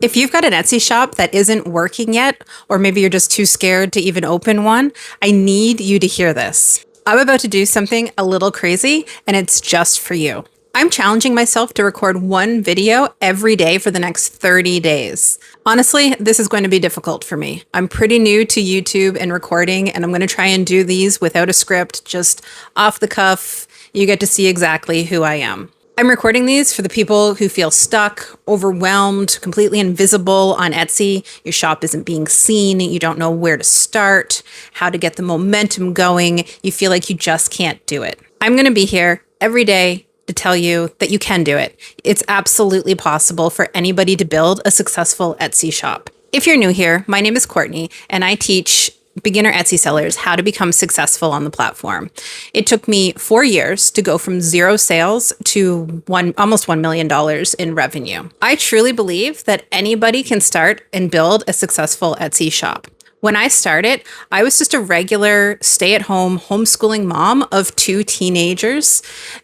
If you've got an Etsy shop that isn't working yet, or maybe you're just too scared to even open one, I need you to hear this. I'm about to do something a little crazy, and it's just for you. I'm challenging myself to record one video every day for the next 30 days. Honestly, this is going to be difficult for me. I'm pretty new to YouTube and recording, and I'm going to try and do these without a script, just off the cuff. You get to see exactly who I am. I'm recording these for the people who feel stuck, overwhelmed, completely invisible on Etsy. Your shop isn't being seen. You don't know where to start, how to get the momentum going. You feel like you just can't do it. I'm going to be here every day to tell you that you can do it. It's absolutely possible for anybody to build a successful Etsy shop. If you're new here, my name is Courtney, and I teach beginner Etsy sellers how to become successful on the platform. It took me 4 years to go from 0 sales to almost $1 million in revenue. I truly believe that anybody can start and build a successful Etsy shop. When I started, I was just a regular stay-at-home homeschooling mom of 2 teenagers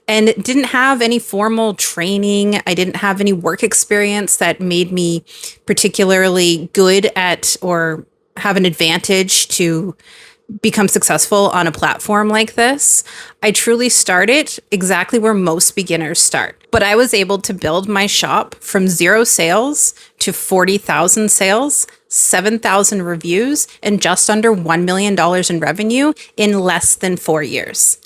and didn't have any formal training. I didn't have any work experience that made me particularly good at or have an advantage to become successful on a platform like this. I truly started exactly where most beginners start. But I was able to build my shop from 0 sales to 40,000 sales, 7,000 reviews, and just under $1 million in revenue in less than 4 years.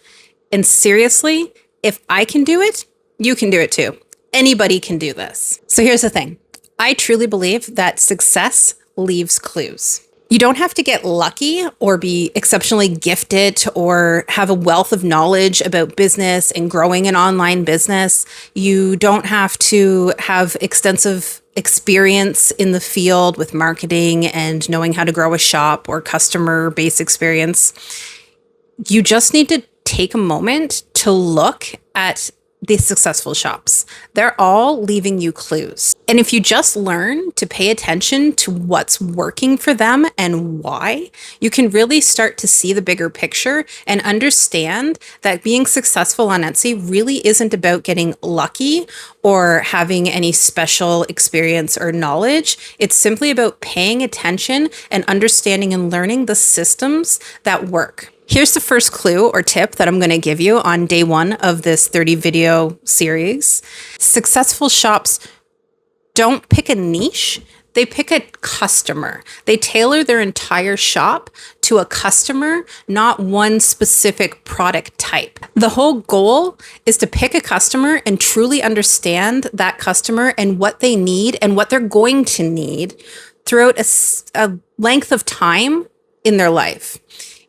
And seriously, if I can do it, you can do it too. Anybody can do this. So here's the thing. I truly believe that success leaves clues. You don't have to get lucky or be exceptionally gifted or have a wealth of knowledge about business and growing an online business. You don't have to have extensive experience in the field with marketing and knowing how to grow a shop or customer base experience. You just need to take a moment to look at these successful shops. They're all leaving you clues. And if you just learn to pay attention to what's working for them and why, you can really start to see the bigger picture and understand that being successful on Etsy really isn't about getting lucky or having any special experience or knowledge. It's simply about paying attention and understanding and learning the systems that work. Here's the first clue or tip that I'm going to give you on day 1 of this 30 video series. Successful shops don't pick a niche. They pick a customer. They tailor their entire shop to a customer, not one specific product type. The whole goal is to pick a customer and truly understand that customer and what they need and what they're going to need throughout a length of time in their life.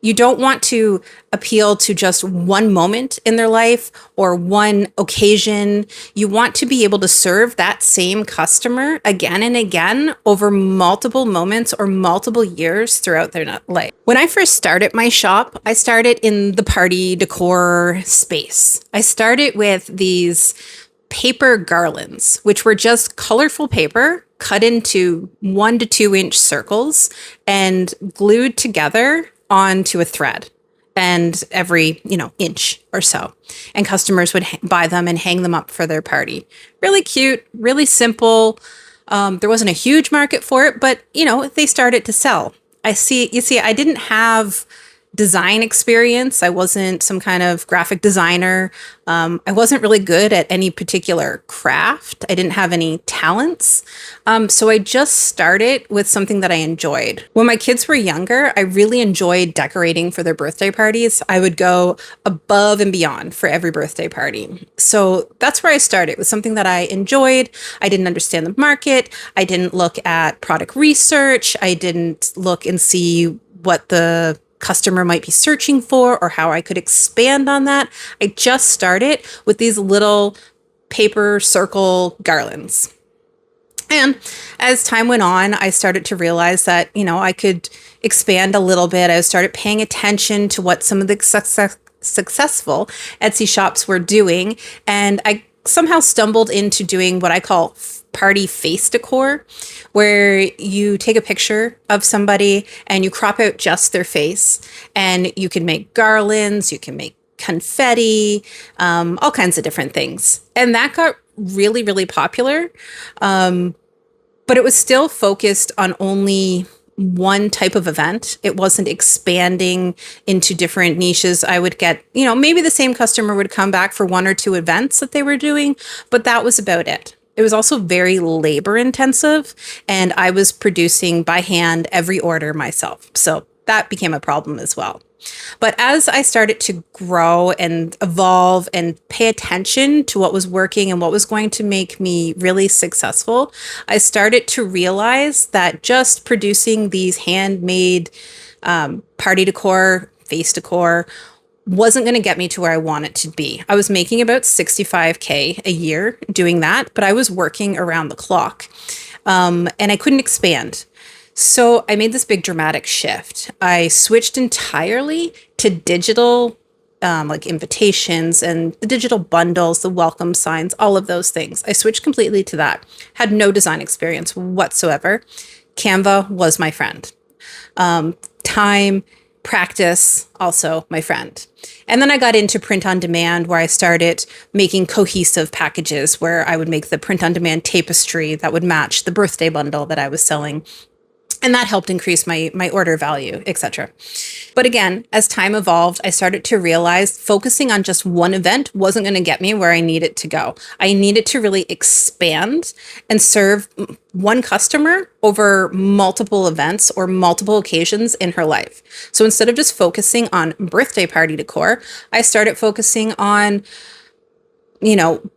You don't want to appeal to just one moment in their life or one occasion. You want to be able to serve that same customer again and again over multiple moments or multiple years throughout their life. When I first started my shop, I started in the party decor space. I started with these paper garlands, which were just colorful paper cut into 1 to 2 inch circles and glued together onto a thread and every, inch or so. And customers would buy them and hang them up for their party. Really cute, really simple. There wasn't a huge market for it, but, they started to sell. I didn't have design experience. I wasn't some kind of graphic designer. I wasn't really good at any particular craft. I didn't have any talents. So I just started with something that I enjoyed. When my kids were younger, I really enjoyed decorating for their birthday parties. I would go above and beyond for every birthday party. So that's where I started, with something that I enjoyed. I didn't understand the market. I didn't look at product research. I didn't look and see what the customer might be searching for or how I could expand on that. I just started with these little paper circle garlands. And as time went on, I started to realize that, I could expand a little bit. I started paying attention to what some of the successful Etsy shops were doing. And I somehow stumbled into doing what I call party face decor, where you take a picture of somebody and you crop out just their face, and you can make garlands, you can make confetti, all kinds of different things. And that got really, really popular. but it was still focused on only one type of event. It wasn't expanding into different niches. I would get, maybe the same customer would come back for one or two events that they were doing, but that was about it. It was also very labor intensive, and I was producing by hand every order myself. So that became a problem as well. But as I started to grow and evolve and pay attention to what was working and what was going to make me really successful, I started to realize that just producing these handmade party decor, face decor, wasn't going to get me to where I wanted to be. I was making about $65K a year doing that, but I was working around the clock, and I couldn't expand. So I made this big dramatic shift. I switched entirely to digital, like invitations and the digital bundles, the welcome signs, all of those things. I switched completely to that. Had no design experience whatsoever. Canva was my friend. Time, practice, also my friend. And then I got into print on demand, where I started making cohesive packages, where I would make the print on demand tapestry that would match the birthday bundle that I was selling. And that helped increase my order value, etc. But again, as time evolved, I started to realize focusing on just one event wasn't going to get me where I needed to go. I needed to really expand and serve one customer over multiple events or multiple occasions in her life. So instead of just focusing on birthday party decor, I started focusing on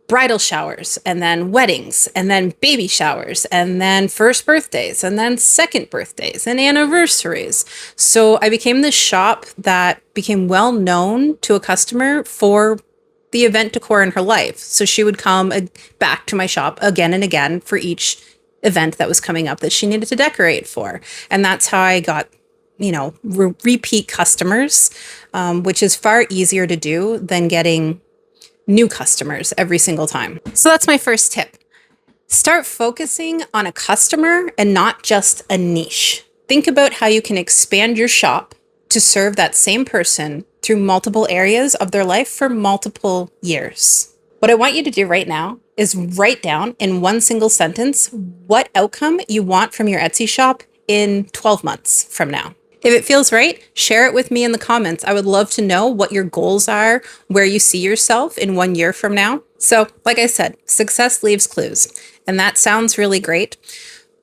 bridal showers, and then weddings, and then baby showers, and then first birthdays, and then second birthdays and anniversaries. So I became the shop that became well known to a customer for the event decor in her life. So she would come back to my shop again and again for each event that was coming up that she needed to decorate for. And that's how I got repeat customers, which is far easier to do than getting new customers every single time. So that's my first tip. Start focusing on a customer and not just a niche. Think about how you can expand your shop to serve that same person through multiple areas of their life for multiple years. What I want you to do right now is write down in one single sentence what outcome you want from your Etsy shop in 12 months from now. If it feels right, share it with me in the comments. I would love to know what your goals are, where you see yourself in 1 year from now. So, like I said, success leaves clues, and that sounds really great.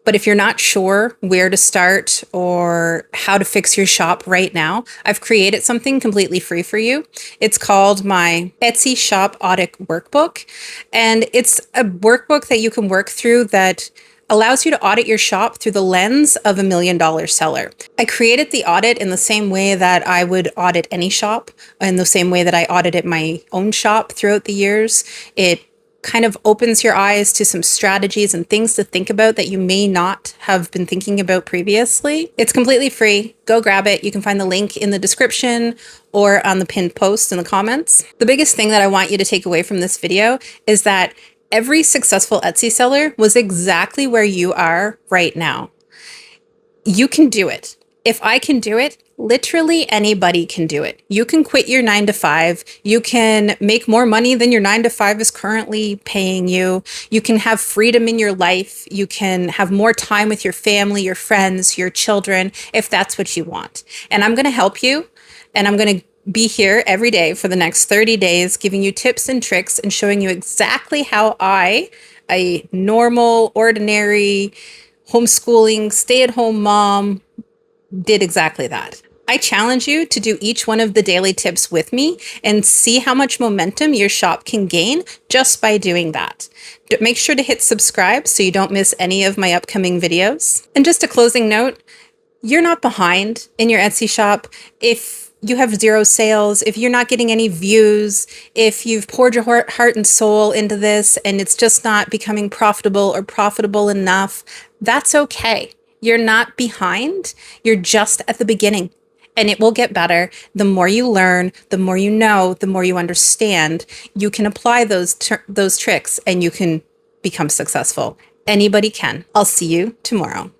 But if you're not sure where to start or how to fix your shop right now, I've created something completely free for you. It's called my Etsy Shop Audit Workbook, and it's a workbook that you can work through that allows you to audit your shop through the lens of $1 million seller. I created the audit in the same way that I would audit any shop, in the same way that I audited my own shop throughout the years. It kind of opens your eyes to some strategies and things to think about that you may not have been thinking about previously. It's completely free. Go grab it. You can find the link in the description or on the pinned post in the comments. The biggest thing that I want you to take away from this video is that every successful Etsy seller was exactly where you are right now. You can do it. If I can do it, literally anybody can do it. You can quit your 9-to-5. You can make more money than your 9-to-5 is currently paying you. You can have freedom in your life. You can have more time with your family, your friends, your children, if that's what you want. And I'm going to help you, and I'm going to be here every day for the next 30 days, giving you tips and tricks and showing you exactly how I, a normal, ordinary, homeschooling, stay-at-home mom, did exactly that. I challenge you to do each one of the daily tips with me and see how much momentum your shop can gain just by doing that. Make sure to hit subscribe so you don't miss any of my upcoming videos. And just a closing note, you're not behind in your Etsy shop. If you have 0 sales, if you're not getting any views, if you've poured your heart and soul into this and it's just not becoming profitable or profitable enough, that's okay. You're not behind. You're just at the beginning, and it will get better. The more you learn, the more you know, the more you understand, you can apply those tricks and you can become successful. Anybody can. I'll see you tomorrow.